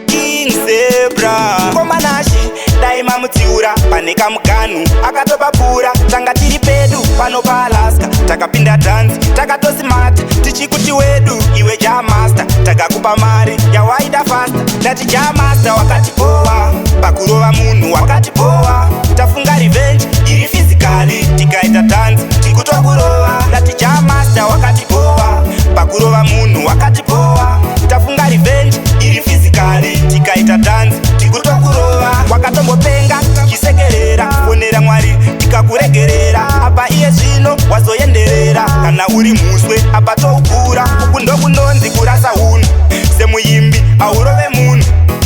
King Zebra Komanashi daima mutiura paneka muganu akatopapura tanga tiri pedu pano paAlaska takapinda dance takatosimata tichikuti wedu iwe jamaster takakupa mari yawaida faster ndati jamaster wakati poa pakurova munhu wakati poa tafunga revenge iri physically tikaita dance tikutokurova ndati jamaster wakati poa pakurova munhu wakati poa tafunga revenge iri physically tikaita dance tikutokurova wakatombopenga chisekerera fonera mwari tikakuregerera apa iye zvino wazoenderera kana uri muswe apa toukura uku ndokunonzi kurasa unhu semuyimbi aurove munhu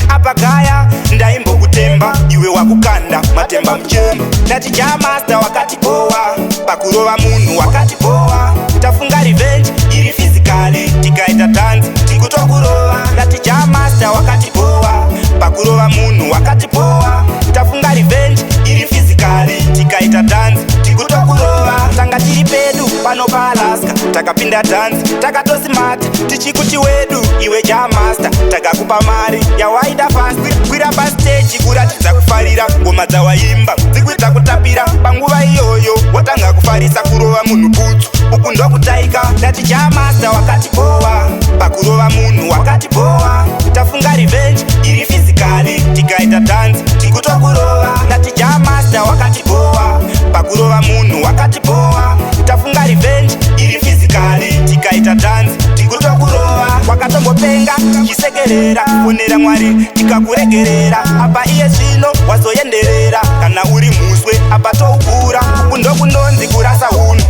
apa gaya ndaimbokutemba iwe wakukanda matemba muchemba ndati jamaster wakati poa pakurova munhu wakati poa tafunga revenge iri physically tikaita dance tikutokurova ndati jamaster wakati poa pakurova munhu wakati poa tafunga revenge iri physically tikaita dance tikutokurova tanga tiri pedu pano paAlaska takapinda dance takatosimata tichikuti wedu iwe jamaster takakupa mari yawaida fast kwira pastage kuratidza kufarira ngoma dzawaimba dzikuita kutapira panguva iyoyo watanga kufarisa kurova munhu butsu uku ndokutaika ndati jamaster wakati poa pakurova munhu wakati poa tafunga revenge iri physically tikaita dance tikutokurova ndati jamaster wakati poa pakurova munhu wakati poa tafunga revenge iri physically tikaita dance tikutokurova wakatombopenga chisekerera fonera mwari tikakuregerera apa iye zvino wazoenderera kana uri muswe apa toukura uku ndokunonzi kurasa unhu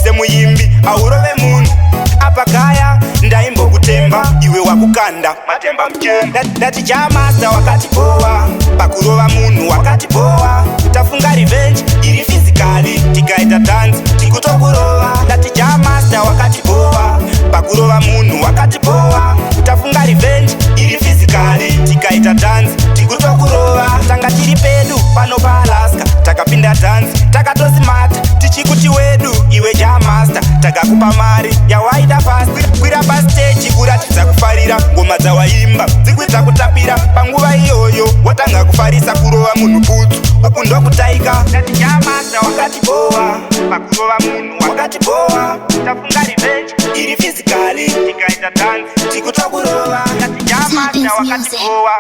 semuyimbi aurove munhu apa gaya ndaimbokutemba iwe wakukanda matemba muchemba ndati jamaster wakati poa pakurova munhu wakati poa tafunga revenge iri physically tikaita dance tikutokurova ndati jamaster wakati poa pakurova munhu wakati poa tafunga revenge iri physically tikaita dance tikutokurova tanga tiri pedu pano paAlaska takapinda dance takatosimata tichikuti wedu iwe jamaster takakupa mari yawaida fast kwira pastage kuratidza kufarira ngoma dzawaimba dzikuita kutapira panguva iyoyo watanga kufarisa kurova munhu butsu uku ndokutaika ndati jamaster wakati poa pakurova munhu wakati poa tafunga revenge iri physically tikaita dance tikutokurova ndati jamaster wakati poa